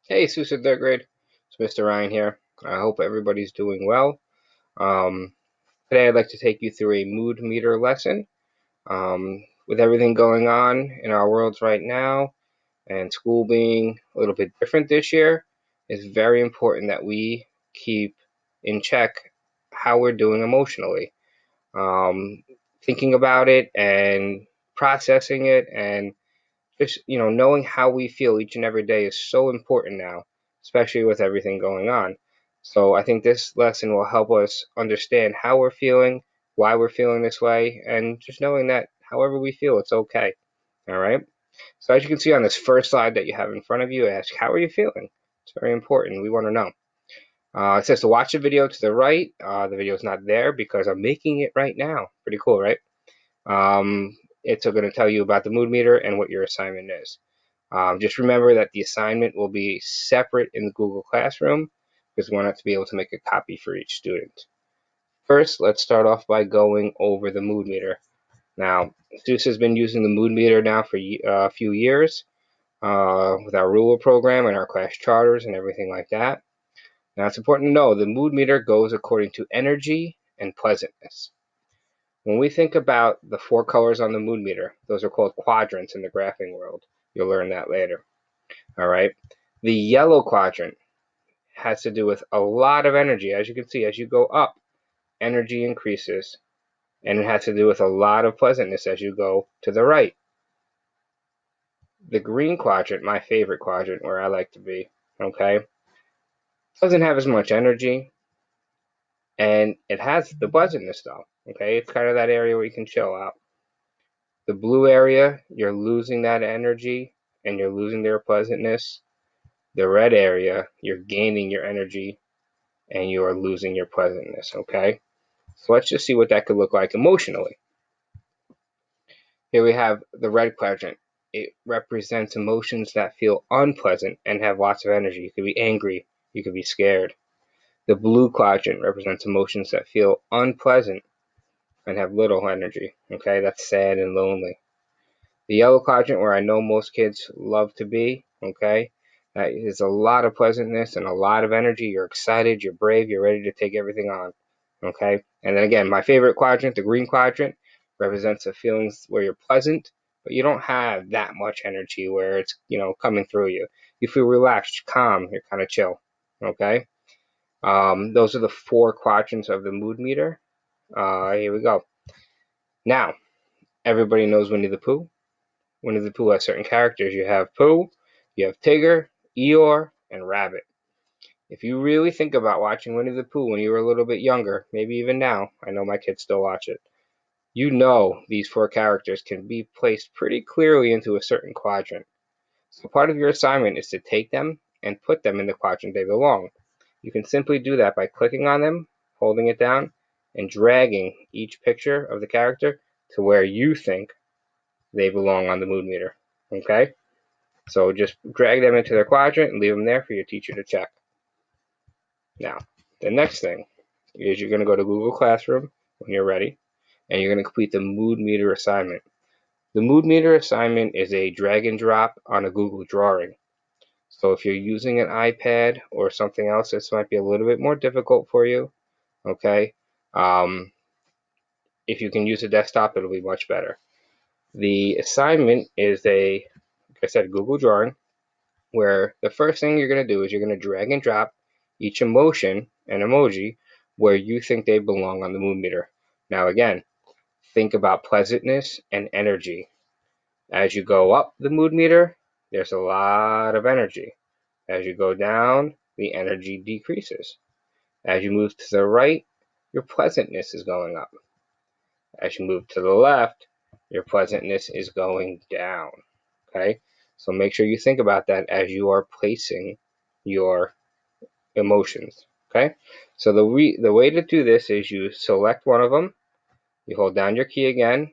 Hey, Susa third grade. It's Mr. Ryan here. I hope everybody's doing well. Um, Today I'd like to take you through a mood meter lesson. With everything going on in our worlds right now and school being a little bit different this year, it's very important that we keep in check how we're doing emotionally. Um, Thinking about it and processing it and just knowing how we feel each and every day is so important now, especially with everything going on. So I think this lesson will help us understand how we're feeling, why we're feeling this way, and just knowing that however we feel, it's okay. All right. So as you can see on this first slide that you have in front of you, ask, how are you feeling? It's very important. We want to know. It says to watch the video to the right. The video is not there because I'm making it right now. Pretty cool, right? It's going to tell you about the mood meter and what your assignment is. Just remember that the assignment will be separate in the Google Classroom because we want to be able to make a copy for each student. First, let's start off by going over the mood meter. Now, Zeus has been using the mood meter now for a few years with our ruler program and our class charters and everything like that. Now, it's important to know the mood meter goes according to energy and pleasantness. When we think about the four colors on the mood meter, those are called quadrants in the graphing world. You'll learn that later. All right. The yellow quadrant has to do with a lot of energy. As you can see, as you go up, energy increases. And it has to do with a lot of pleasantness as you go to the right. The green quadrant, my favorite quadrant where I like to be, okay, doesn't have as much energy. And it has the pleasantness though, okay? It's kind of that area where you can chill out. The blue area, you're losing that energy and you're losing their pleasantness. The red area, you're gaining your energy and you are losing your pleasantness, okay? So let's just see what that could look like emotionally. Here we have the red quadrant. It represents emotions that feel unpleasant and have lots of energy. You could be angry, you could be scared. The blue quadrant represents emotions that feel unpleasant and have little energy, okay? That's sad and lonely. The yellow quadrant, where I know most kids love to be, okay? That is a lot of pleasantness and a lot of energy. You're excited, you're brave, you're ready to take everything on, okay? And then again, my favorite quadrant, the green quadrant, represents the feelings where you're pleasant, but you don't have that much energy where it's, coming through you. You feel relaxed, calm, you're kind of chill, okay? Those are the four quadrants of the mood meter. Here we go. Now, everybody knows Winnie the Pooh. Winnie the Pooh has certain characters. You have Pooh, you have Tigger, Eeyore, and Rabbit. If you really think about watching Winnie the Pooh when you were a little bit younger, maybe even now, I know my kids still watch it, you know these four characters can be placed pretty clearly into a certain quadrant. So part of your assignment is to take them and put them in the quadrant they belong. You can simply do that by clicking on them, holding it down, and dragging each picture of the character to where you think they belong on the mood meter. Okay? So just drag them into their quadrant and leave them there for your teacher to check. Now, the next thing is you're going to go to Google Classroom when you're ready, and you're going to complete the mood meter assignment. The mood meter assignment is a drag and drop on a Google drawing. So if you're using an iPad or something else, this might be a little bit more difficult for you. Okay? Um, if you can use a desktop, it'll be much better. The assignment is like I said, Google drawing, where the first thing you're going to do is you're going to drag and drop each emotion and emoji where you think they belong on the mood meter. Now, again, think about pleasantness and energy. As you go up the mood meter, there's a lot of energy. As you go down, the energy decreases. As you move to the right, your pleasantness is going up. As you move to the left, your pleasantness is going down. Okay? So make sure you think about that as you are placing your emotions. Okay? So the way to do this is you select one of them, you hold down your key again,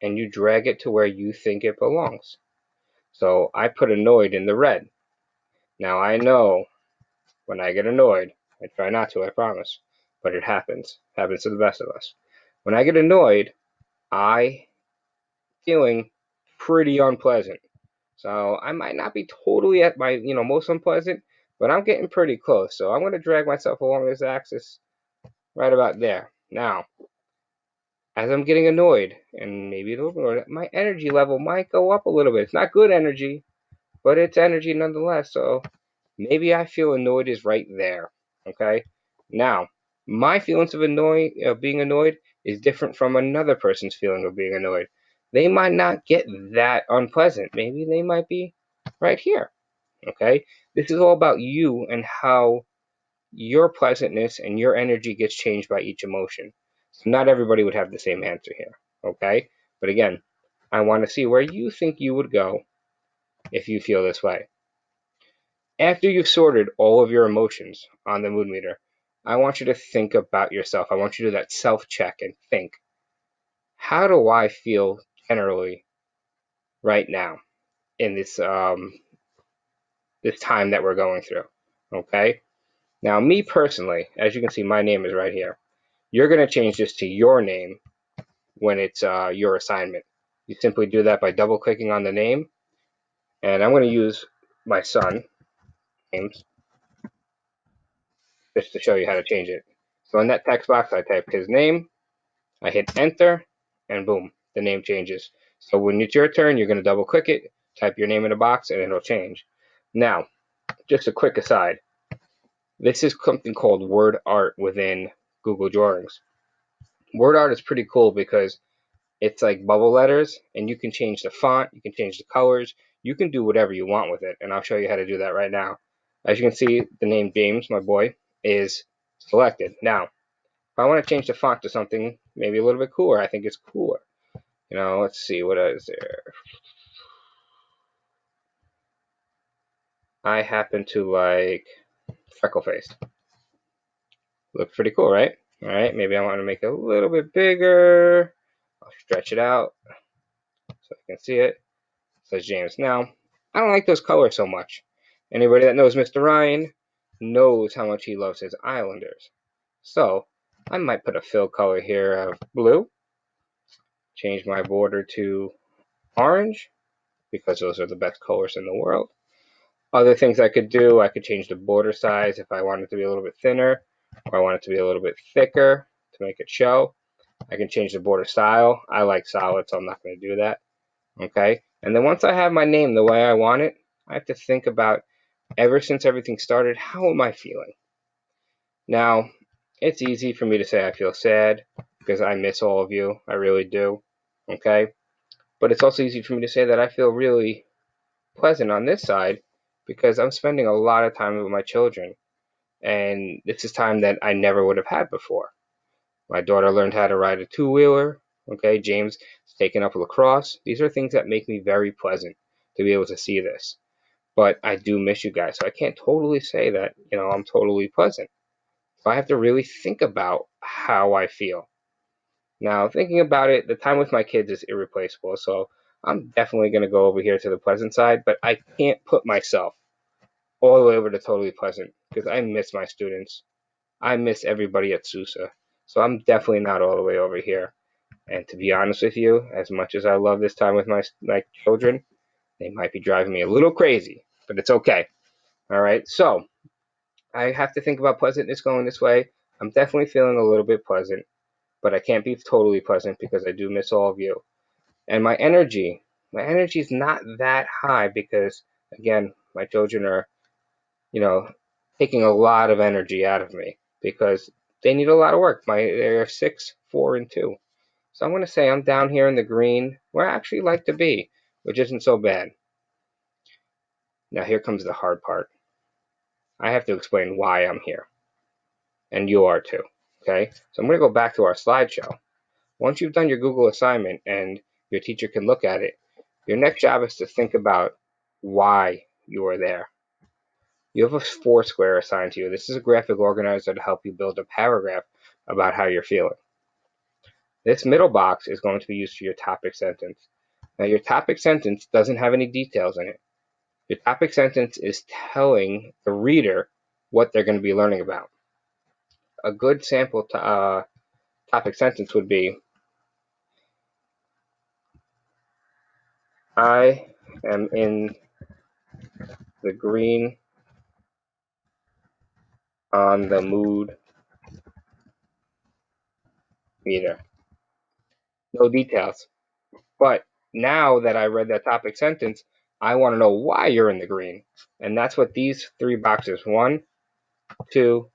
and you drag it to where you think it belongs. So I put annoyed in the red. Now I know when I get annoyed, I try not to, I promise, but it happens. It happens to the best of us. When I get annoyed, I feeling pretty unpleasant. So I might not be totally at my, most unpleasant, but I'm getting pretty close. So I'm going to drag myself along this axis right about there. Now, as I'm getting annoyed and maybe a little bit annoyed, my energy level might go up a little bit. It's not good energy, but it's energy nonetheless. So maybe I feel annoyed is right there. Okay. Now, my feelings of being annoyed is different from another person's feeling of being annoyed. They might not get that unpleasant. Maybe they might be right here. Okay. This is all about you and how your pleasantness and your energy gets changed by each emotion. So not everybody would have the same answer here. Okay. But again, I want to see where you think you would go if you feel this way. After you've sorted all of your emotions on the mood meter, I want you to think about yourself. I want you to do that self check and think, how do I feel generally right now in this time that we're going through? Okay. Now, me personally, as you can see, my name is right here. You're going to change this to your name when it's your assignment. You simply do that by double clicking on the name, and I'm going to use my son, James, just to show you how to change it. So in that text box, I type his name, I hit enter, and boom, the name changes. So when it's your turn, you're going to double click it, type your name in the box, and it'll change. Now, just a quick aside, this is something called word art within Google Drawings. Word art is pretty cool because it's like bubble letters, and you can change the font, you can change the colors, you can do whatever you want with it, and I'll show you how to do that right now. As you can see, the name James, my boy, is selected. Now, if I want to change the font to something maybe a little bit cooler, I think it's cooler. Let's see, what is there? I happen to like freckle face. Looks pretty cool, right? All right, maybe I want to make it a little bit bigger. I'll stretch it out so I can see it. Says James. Now, I don't like those colors so much. Anybody that knows Mr. Ryan knows how much he loves his Islanders. So, I might put a fill color here of blue. Change my border to orange, because those are the best colors in the world. Other things I could do, I could change the border size if I want it to be a little bit thinner, or I want it to be a little bit thicker to make it show. I can change the border style. I like solid, so I'm not going to do that. Okay? And then once I have my name the way I want it, I have to think about, ever since everything started, how am I feeling? Now, it's easy for me to say I feel sad because I miss all of you. I really do. Okay? But it's also easy for me to say that I feel really pleasant on this side because I'm spending a lot of time with my children. And this is time that I never would have had before. My daughter learned how to ride a two-wheeler. Okay, James is taking up lacrosse. These are things that make me very pleasant to be able to see this. But I do miss you guys, so I can't totally say that, I'm totally pleasant. So I have to really think about how I feel. Now, thinking about it, the time with my kids is irreplaceable, so I'm definitely going to go over here to the pleasant side, but I can't put myself all the way over to totally pleasant because I miss my students. I miss everybody at Sousa. So I'm definitely not all the way over here. And to be honest with you, as much as I love this time with my children, they might be driving me a little crazy, but it's okay. All right. So I have to think about pleasantness going this way. I'm definitely feeling a little bit pleasant, but I can't be totally pleasant because I do miss all of you. And my energy is not that high because, again, my children are, you know, taking a lot of energy out of me because they need a lot of work. They're 6, 4, and 2. So I'm going to say I'm down here in the green where I actually like to be, which isn't so bad. Now here comes the hard part. I have to explain why I'm here, and you are too. Okay, so I'm going to go back to our slideshow. Once you've done your Google assignment and your teacher can look at it, your next job is to think about why you are there. You have a Foursquare assigned to you. This is a graphic organizer to help you build a paragraph about how you're feeling. This middle box is going to be used for your topic sentence. Now, your topic sentence doesn't have any details in it. Your topic sentence is telling the reader what they're going to be learning about. A good sample topic sentence would be, I am in the green on the mood meter. No details. But now that I read that topic sentence, I want to know why you're in the green. And that's what these three boxes, 1, 2,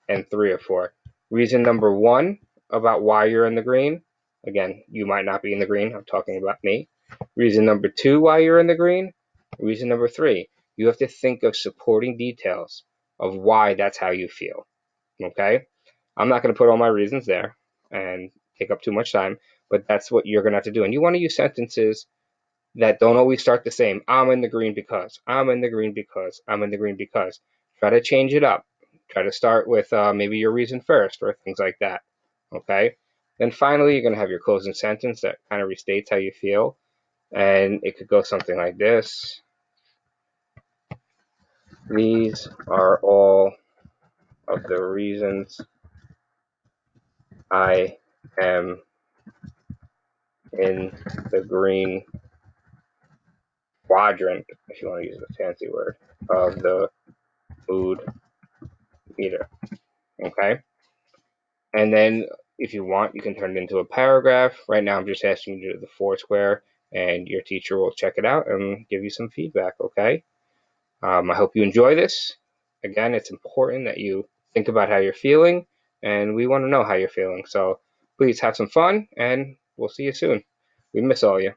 and 3 are for. Reason number 1 about why you're in the green. Again, you might not be in the green. I'm talking about me. Reason number 2 why you're in the green. Reason number 3, you have to think of supporting details of why that's how you feel. Okay? I'm not going to put all my reasons there and take up too much time, but that's what you're going to have to do. And you want to use sentences that don't always start the same. I'm in the green because. I'm in the green because. I'm in the green because. Try to change it up. Try to start with maybe your reason first or things like that. Okay? Then finally, you're going to have your closing sentence that kind of restates how you feel. And it could go something like this. These are all of the reasons I am in the green quadrant, if you want to use a fancy word, of the mood meter. Okay? And then if you want, you can turn it into a paragraph. Right now, I'm just asking you to do the Foursquare, and your teacher will check it out and give you some feedback, okay? I hope you enjoy this. Again, it's important that you think about how you're feeling, and we want to know how you're feeling. So please have some fun, and we'll see you soon. We miss all you.